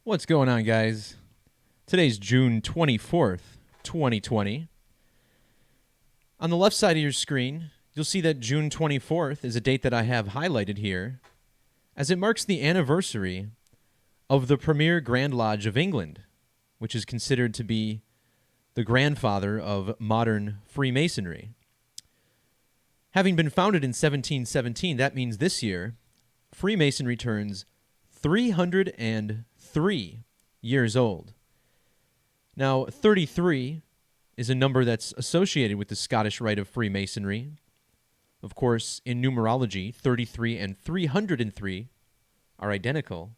What's going on, guys? Today's June 24th, 2020. On the left side of your screen, you'll see that June 24th is a date that I have highlighted here, as it marks the anniversary of the premier Grand Lodge of England, which is considered to be the grandfather of modern Freemasonry. Having been founded in 1717, that means this year, Freemasonry turns 303 years old. Now, 33 is a number that's associated with the Scottish Rite of Freemasonry. Of course, in numerology, 33 and 303 are identical.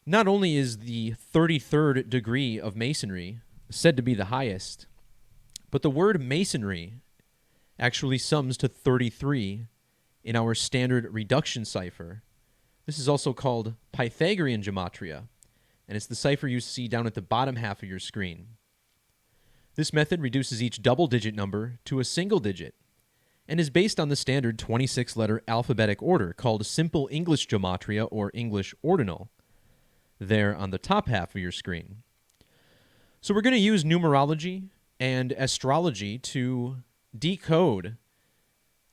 Not only is the 33rd degree of Masonry said to be the highest, but the word Masonry actually sums to 33 in our standard reduction cipher. This is also called Pythagorean Gematria, and it's the cipher you see down at the bottom half of your screen. This method reduces each double-digit number to a single digit and is based on the standard 26-letter alphabetic order called Simple English Gematria or English Ordinal, there on the top half of your screen. So we're going to use numerology and astrology to decode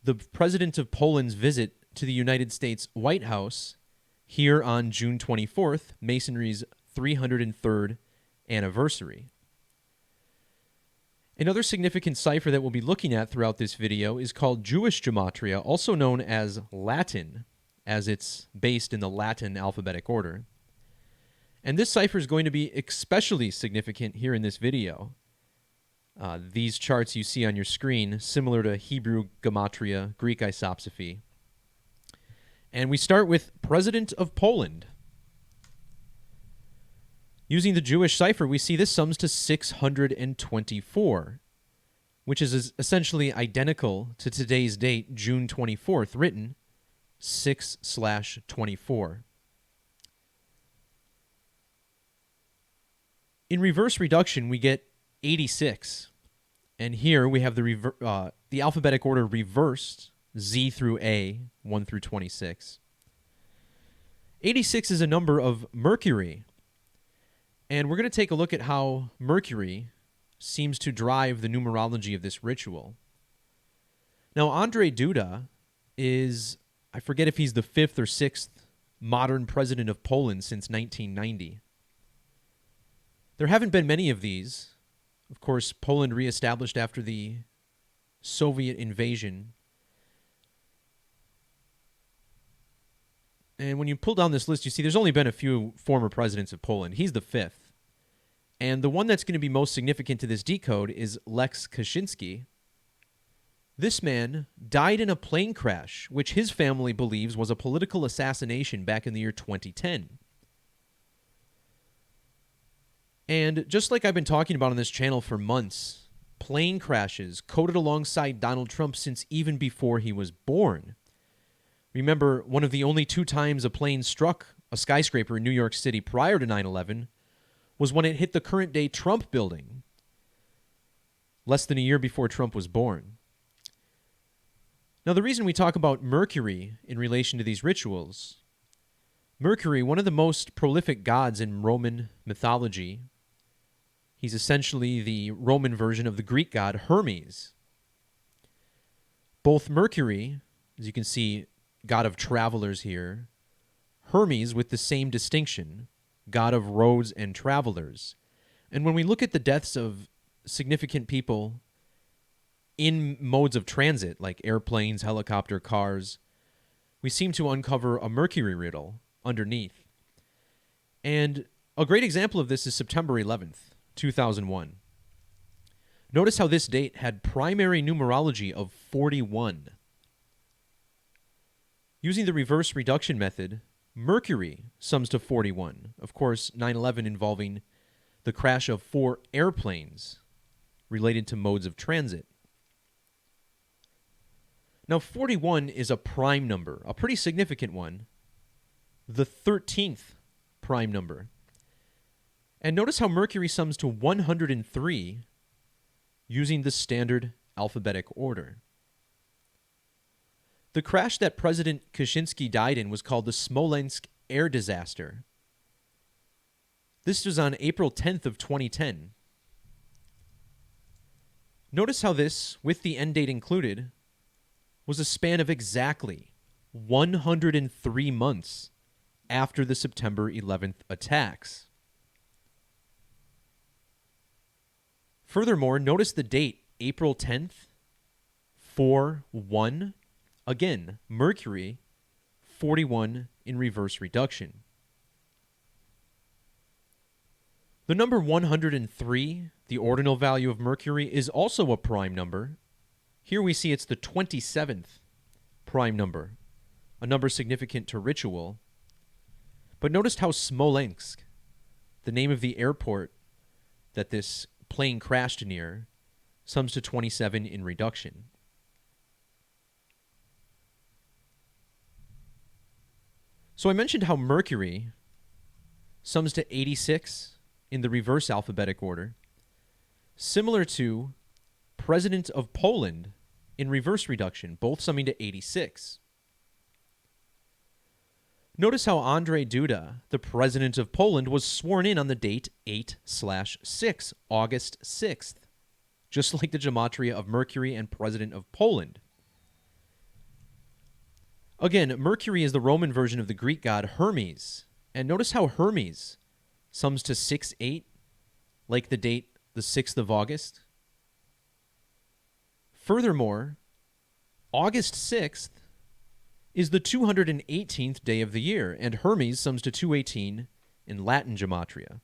the President of Poland's visit to the United States White House here on June 24th, Masonry's 303rd anniversary. Another significant cipher that we'll be looking at throughout this video is called Jewish Gematria, also known as Latin, as it's based in the Latin alphabetic order. And this cipher is going to be especially significant here in this video. These charts you see on your screen, similar to Hebrew Gematria, Greek isopsephy. And we start with President of Poland. Using the Jewish cipher, we see this sums to 624, which is essentially identical to today's date, June 24th, written 6/24. In reverse reduction, we get 86. And here we have the alphabetic order reversed, Z through A, 1 through 26. 86 is a number of Mercury. And we're going to take a look at how Mercury seems to drive the numerology of this ritual. Now, Andrzej Duda is, I forget if he's the 5th or 6th modern president of Poland since 1990. There haven't been many of these. Of course, Poland reestablished after the Soviet invasion. And when you pull down this list, you see there's only been a few former presidents of Poland. He's the 5th. And the one that's going to be most significant to this decode is Lex Kaczynski. This man died in a plane crash, which his family believes was a political assassination back in the year 2010. And just like I've been talking about on this channel for months, plane crashes coded alongside Donald Trump since even before he was born. Remember, one of the only 2 times a plane struck a skyscraper in New York City prior to 9/11 was when it hit the current-day Trump building, less than a year before Trump was born. Now, the reason we talk about Mercury in relation to these rituals, Mercury, one of the most prolific gods in Roman mythology, he's essentially the Roman version of the Greek god Hermes. Both Mercury, as you can see, god of travelers here, Hermes with the same distinction, god of roads and travelers. And when we look at the deaths of significant people in modes of transit, like airplanes, helicopter, cars, we seem to uncover a Mercury riddle underneath. And a great example of this is September 11th, 2001. Notice how this date had primary numerology of 41. Using the reverse reduction method, Mercury sums to 41. Of course, 9/11 involving the crash of 4 airplanes related to modes of transit. Now, 41 is a prime number, a pretty significant one, the 13th prime number. And notice how Mercury sums to 103 using the standard alphabetic order. The crash that President Kaczynski died in was called the Smolensk air disaster. This was on April 10th of 2010. Notice how this, with the end date included, was a span of exactly 103 months after the September 11th attacks. Furthermore, notice the date, April 10th, 4-1. Again, Mercury, 41 in reverse reduction. The number 103, the ordinal value of Mercury, is also a prime number. Here we see it's the 27th prime number, a number significant to ritual. But notice how Smolensk, the name of the airport that this plane crashed near, sums to 27 in reduction. So I mentioned how Mercury sums to 86 in the reverse alphabetic order, similar to President of Poland in reverse reduction, both summing to 86. Notice how Andrzej Duda, the President of Poland, was sworn in on the date 8/6, August 6th, just like the Gematria of Mercury and President of Poland. Again, Mercury is the Roman version of the Greek god Hermes. And notice how Hermes sums to 6/8, like the date the 6th of August. Furthermore, August 6th is the 218th day of the year, and Hermes sums to 218 in Latin Gematria.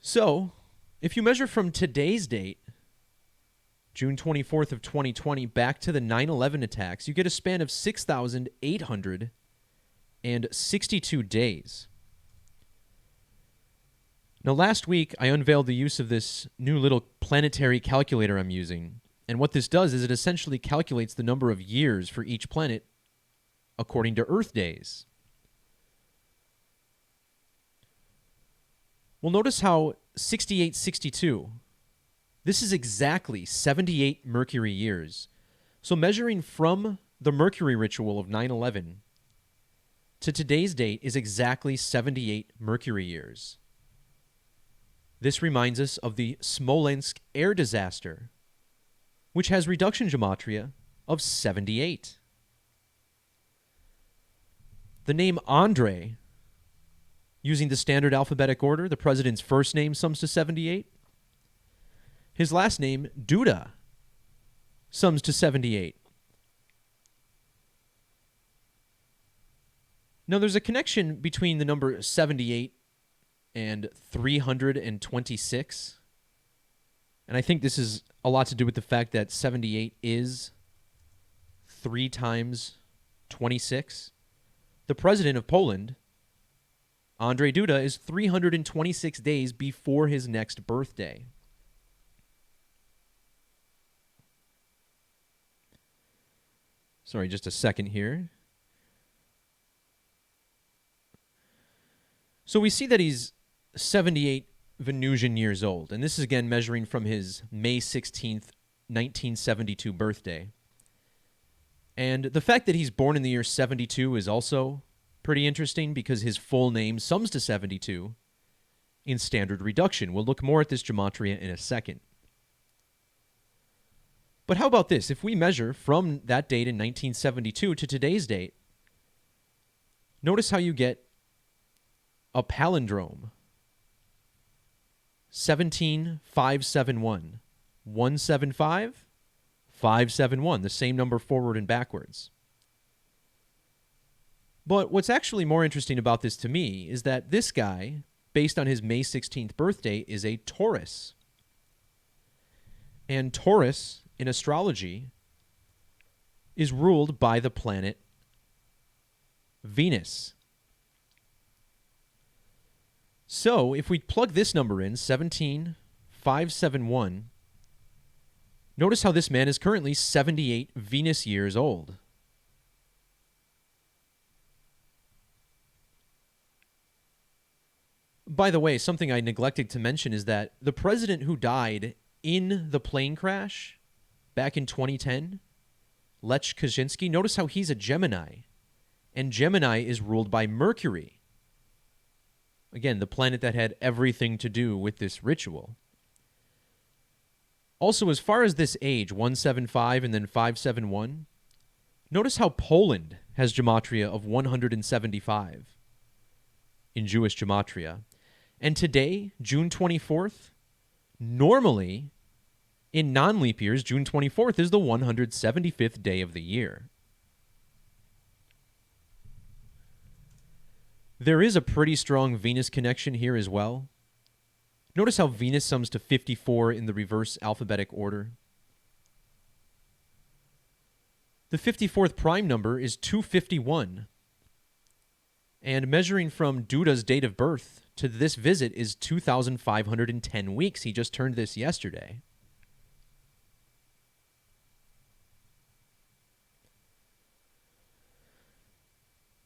So, if you measure from today's date, June 24th of 2020, back to the 9/11 attacks, you get a span of 6,862 days. Now, last week, I unveiled the use of this new little planetary calculator I'm using. And what this does is it essentially calculates the number of years for each planet according to Earth days. Well, notice how 6862, this is exactly 78 Mercury years. So measuring from the Mercury ritual of 9/11 to today's date is exactly 78 Mercury years. This reminds us of the Smolensk air disaster, which has reduction gematria of 78. The name Andrei, using the standard alphabetic order, the president's first name sums to 78. His last name, Duda, sums to 78. Now, there's a connection between the number 78 and 326. And I think this is a lot to do with the fact that 78 is 3 times 26. The president of Poland, Andrzej Duda, is 326 days before his next birthday. Sorry, just a second here. So we see that he's 78 Venusian years old, and this is again measuring from his May 16th, 1972 birthday. And the fact that he's born in the year 72 is also pretty interesting because his full name sums to 72 in standard reduction. We'll look more at this gematria in a second. But how about this? If we measure from that date in 1972 to today's date, notice how you get a palindrome. 17571. 175, 571, the same number forward and backwards. But what's actually more interesting about this to me is that this guy, based on his May 16th birthday, is a Taurus. And Taurus, in astrology, is ruled by the planet Venus. So, if we plug this number in, 17571, notice how this man is currently 78 Venus years old. By the way, something I neglected to mention is that the president who died in the plane crash back in 2010, Lech Kaczynski, notice how he's a Gemini. And Gemini is ruled by Mercury. Again, the planet that had everything to do with this ritual. Also, as far as this age, 175 and then 571, notice how Poland has Gematria of 175 in Jewish Gematria. And today, June 24th, normally, in non-leap years, June 24th is the 175th day of the year. There is a pretty strong Venus connection here as well. Notice how Venus sums to 54 in the reverse alphabetic order. The 54th prime number is 251. And measuring from Duda's date of birth to this visit is 2,510 weeks. He just turned this yesterday.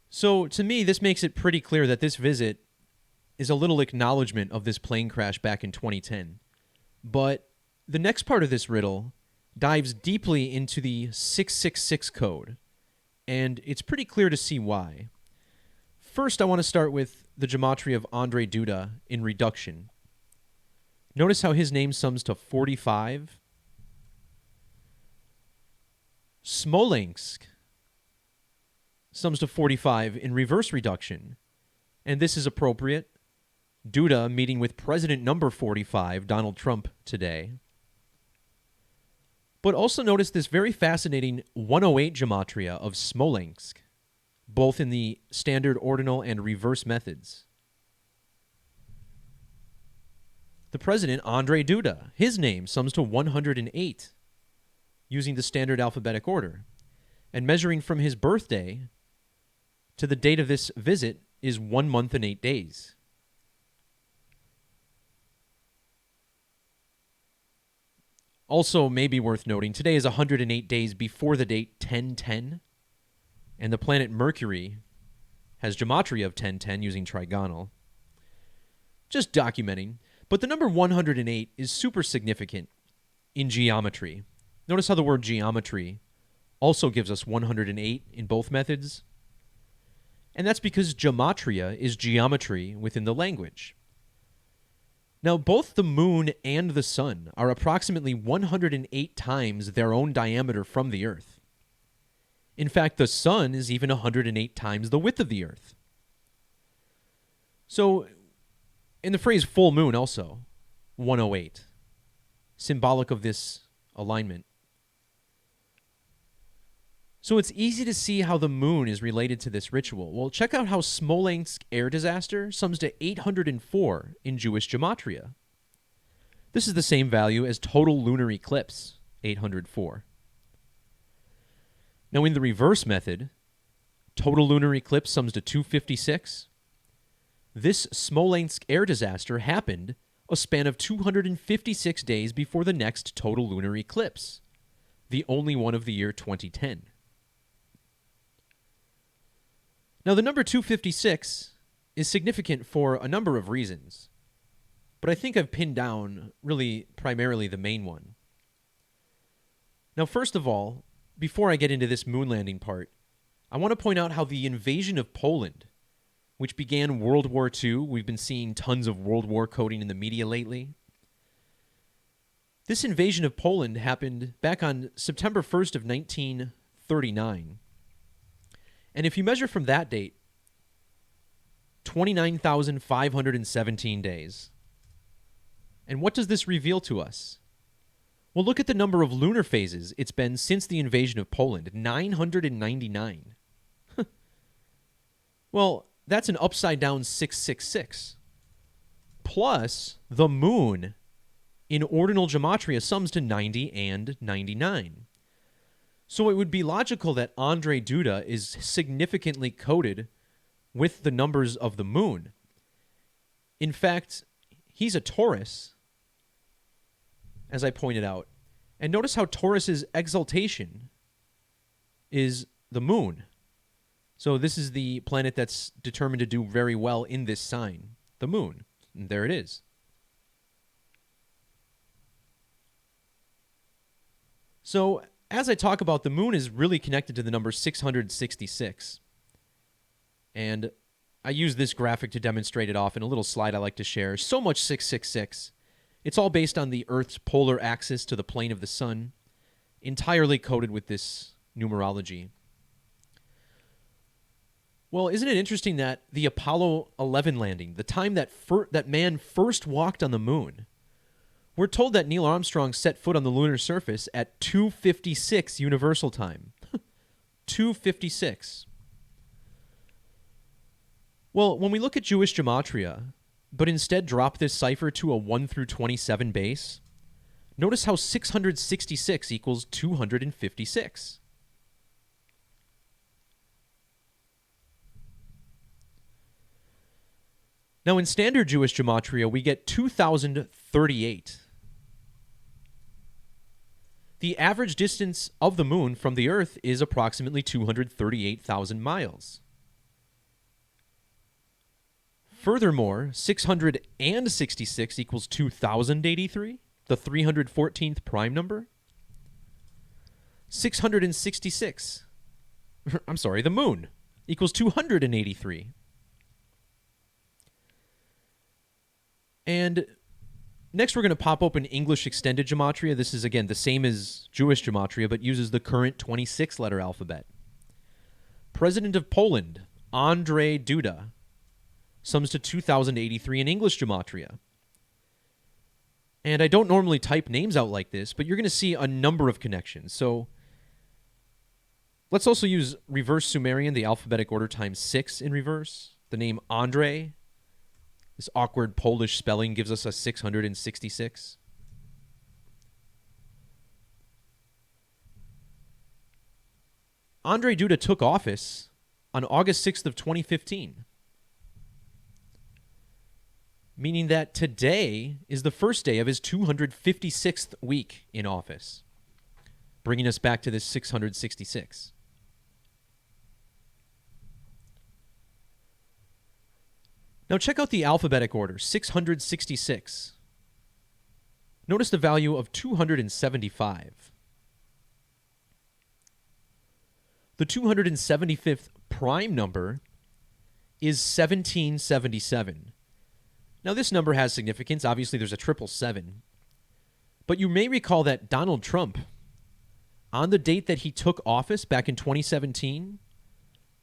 So to me, this makes it pretty clear that this visit is a little acknowledgement of this plane crash back in 2010. But the next part of this riddle dives deeply into the 666 code, and it's pretty clear to see why. First, I want to start with the gematria of Andrzej Duda in reduction. Notice how his name sums to 45. Smolensk sums to 45 in reverse reduction, and this is appropriate. Duda meeting with President number 45, Donald Trump, today. But also notice this very fascinating 108 gematria of Smolensk, both in the standard ordinal and reverse methods. The president, Andrzej Duda, his name sums to 108, using the standard alphabetic order. And measuring from his birthday to the date of this visit is 1 month and 8 days. Also, maybe worth noting, today is 108 days before the date 1010, and the planet Mercury has gematria of 1010 using trigonal. Just documenting. But the number 108 is super significant in geometry. Notice how the word geometry also gives us 108 in both methods. And that's because gematria is geometry within the language. Now, both the moon and the sun are approximately 108 times their own diameter from the Earth. In fact, the sun is even 108 times the width of the Earth. So, in the phrase full moon also, 108, symbolic of this alignment. So it's easy to see how the moon is related to this ritual. Well, check out how Smolensk air disaster sums to 804 in Jewish gematria. This is the same value as total lunar eclipse, 804. Now in the reverse method, total lunar eclipse sums to 256. This Smolensk air disaster happened a span of 256 days before the next total lunar eclipse, the only one of the year 2010. Now, the number 256 is significant for a number of reasons, but I think I've pinned down really primarily the main one. Now, first of all, before I get into this moon landing part, I want to point out how the invasion of Poland, which began World War II, we've been seeing tons of World War coding in the media lately. This invasion of Poland happened back on September 1st of 1939. And if you measure from that date, 29,517 days. And what does this reveal to us? Well, look at the number of lunar phases it's been since the invasion of Poland, 999. Well, that's an upside-down 666. Plus, the moon in ordinal gematria sums to 90 and 99. So it would be logical that Andrzej Duda is significantly coded with the numbers of the moon. In fact, he's a Taurus, as I pointed out. And notice how Taurus's exaltation is the moon. So this is the planet that's determined to do very well in this sign, the moon. And there it is. So as I talk about, the moon is really connected to the number 666. And I use this graphic to demonstrate it off in a little slide I like to share. So much 666. It's all based on the Earth's polar axis to the plane of the sun, entirely coded with this numerology. Well, isn't it interesting that the Apollo 11 landing, the time that that man first walked on the moon, we're told that Neil Armstrong set foot on the lunar surface at 2:56 Universal Time. 2:56. Well, when we look at Jewish Gematria, but instead drop this cipher to a 1 through 27 base, notice how 666 equals 256. Now, in standard Jewish Gematria, we get 2038. The average distance of the moon from the Earth is approximately 238,000 miles. Furthermore, 666 equals 2083, the 314th prime number. 666, I'm sorry, the moon, equals 283. And next we're going to pop open English Extended Gematria. This is, again, the same as Jewish Gematria, but uses the current 26-letter alphabet. President of Poland, Andrzej Duda, sums to 2083 in English Gematria. And I don't normally type names out like this, but you're going to see a number of connections. So let's also use reverse Sumerian, the alphabetic order times 6 in reverse. The name Andrzej, this awkward Polish spelling, gives us a 666. Andrzej Duda took office on August 6th of 2015. Meaning that today is the first day of his 256th week in office, bringing us back to this 666. Now check out the alphabetic order, 666. Notice the value of 275. The 275th prime number is 1777. Now, this number has significance. Obviously, there's a 777. But you may recall that Donald Trump, on the date that he took office back in 2017,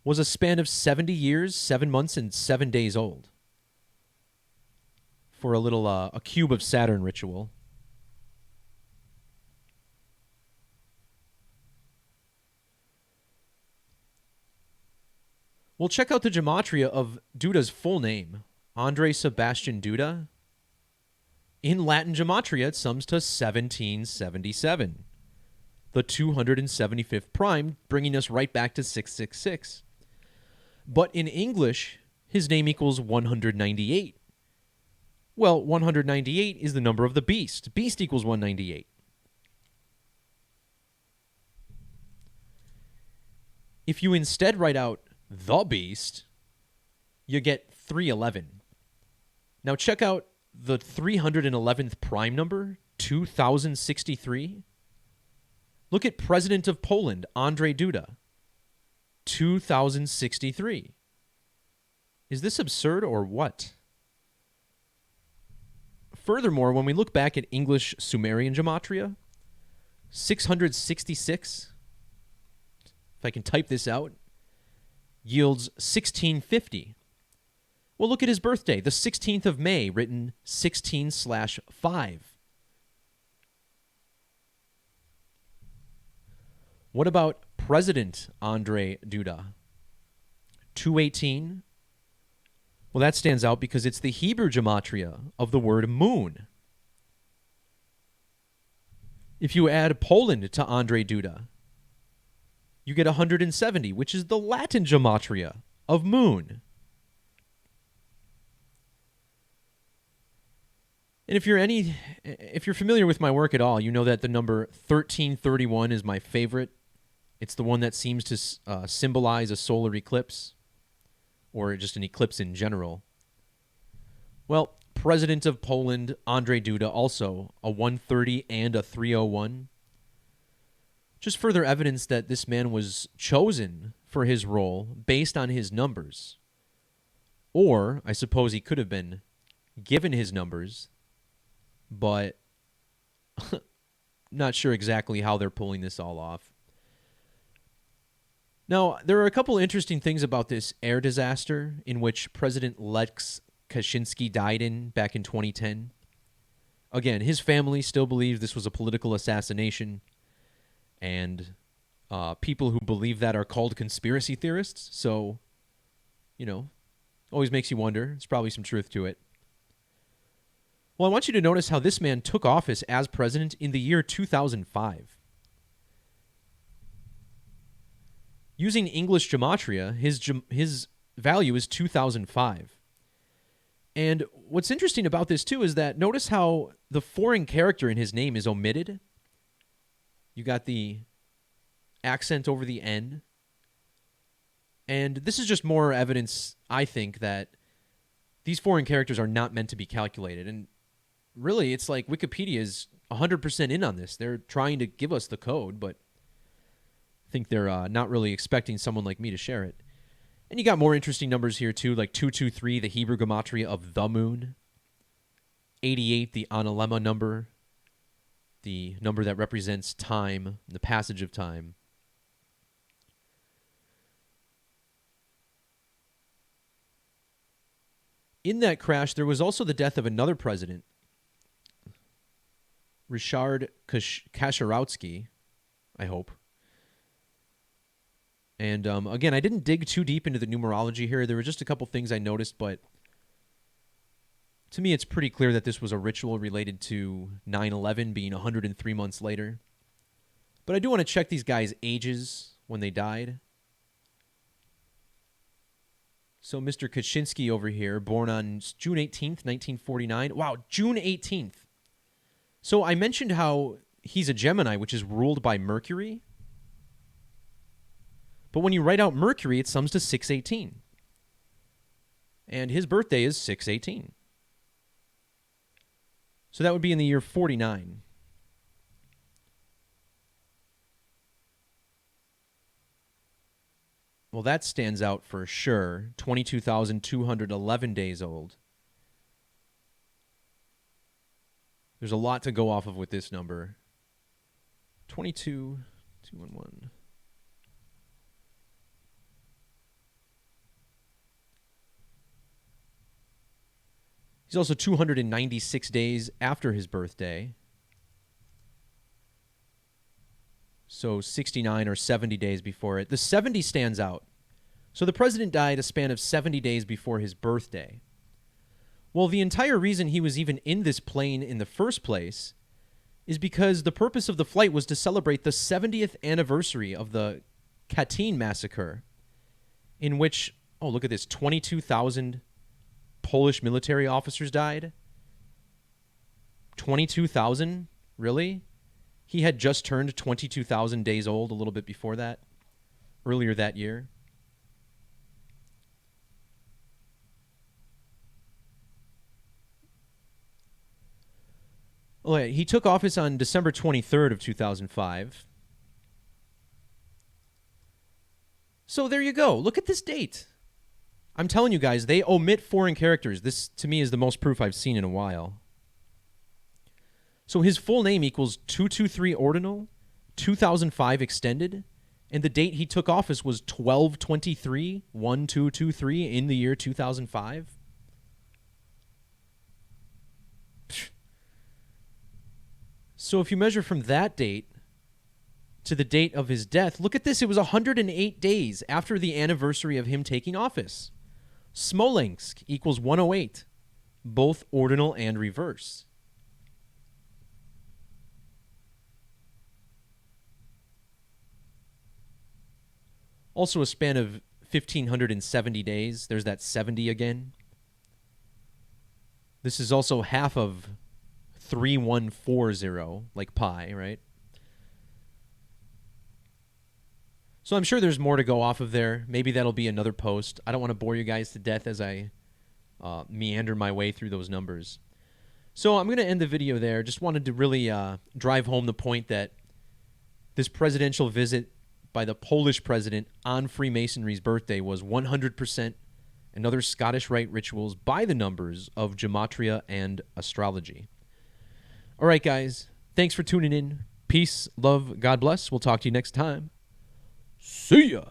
was a span of 70 years, 7 months, and 7 days old. For a little, a cube of Saturn ritual. Well, check out the gematria of Duda's full name. Andrzej Sebastian Duda. In Latin gematria, it sums to 1777, the 275th prime, bringing us right back to 666. But in English, his name equals 198. Well, 198 is the number of the beast. Beast equals 198. If you instead write out the beast, you get 311. Now check out the 311th prime number, 2063. Look at President of Poland, Andrzej Duda, 2063. Is this absurd or what? Furthermore, when we look back at English Sumerian gematria, 666, if I can type this out, yields 1650. Well, look at his birthday, the 16th of May, written 16/5. What about President Andrzej Duda? 218. Well, that stands out because it's the Hebrew gematria of the word moon. If you add Poland to Andrzej Duda, you get 170, which is the Latin gematria of moon. And if you're familiar with my work at all, you know that the number 1331 is my favorite. It's the one that seems to symbolize a solar eclipse, or just an eclipse in general. Well, President of Poland, Andrzej Duda, also a 130 and a 301. Just further evidence that this man was chosen for his role based on his numbers. Or, I suppose he could have been given his numbers, but not sure exactly how they're pulling this all off. Now, there are a couple interesting things about this air disaster in which President Lex Kaczynski died in back in 2010. Again, his family still believes this was a political assassination, and people who believe that are called conspiracy theorists. So, you know, always makes you wonder. There's probably some truth to it. Well, I want you to notice how this man took office as president in the year 2005. Using English Gematria, his value is 2005. And what's interesting about this, too, is that notice how the foreign character in his name is omitted. You got the accent over the N. And this is just more evidence, I think, that these foreign characters are not meant to be calculated. And really, it's like Wikipedia is 100% in on this. They're trying to give us the code, but I think they're not really expecting someone like me to share it. And you got more interesting numbers here, too, like 223, the Hebrew Gematria of the moon. 88, the Analemma number, the number that represents time, the passage of time. In that crash, there was also the death of another president, Ryszard Kaczorowski, I hope. And again, I didn't dig too deep into the numerology here. There were just a couple things I noticed, but to me, it's pretty clear that this was a ritual related to 9/11 being 103 months later. But I do want to check these guys' ages when they died. So Mr. Kaczynski over here, born on June 18th, 1949. Wow, June 18th. So I mentioned how he's a Gemini, which is ruled by Mercury. But when you write out Mercury, it sums to 618. And his birthday is 618. So that would be in the year 49. Well, that stands out for sure. 22,211 days old. There's a lot to go off of with this number. 22,211. He's also 296 days after his birthday. So 69 or 70 days before it. The 70 stands out. So the president died a span of 70 days before his birthday. Well, the entire reason he was even in this plane in the first place is because the purpose of the flight was to celebrate the 70th anniversary of the Katyn massacre, in which, oh, look at this, 22,000 Polish military officers died. 22,000? Really? He had just turned 22,000 days old a little bit before that, earlier that year. Oh, yeah, he took office on December 23rd of 2005. So there you go. Look at this date. I'm telling you guys, they omit foreign characters. This, to me, is the most proof I've seen in a while. So his full name equals 223 ordinal, 2005 extended, and the date he took office was 12/23, 1223 in the year 2005. So if you measure from that date to the date of his death, look at this. It was 108 days after the anniversary of him taking office. Smolensk equals 108, both ordinal and reverse. Also a span of 1,570 days. There's that 70 again. This is also half of 3140, like pi, right? So I'm sure there's more to go off of there. Maybe that'll be another post. I don't want to bore you guys to death as I meander my way through those numbers. So I'm going to end the video there. Just wanted to really drive home the point that This presidential visit by the Polish president on Freemasonry's birthday was 100% another Scottish Rite rituals by the numbers of Gematria and astrology. All right, guys. Thanks for tuning in. Peace, love, God bless. We'll talk to you next time. See ya.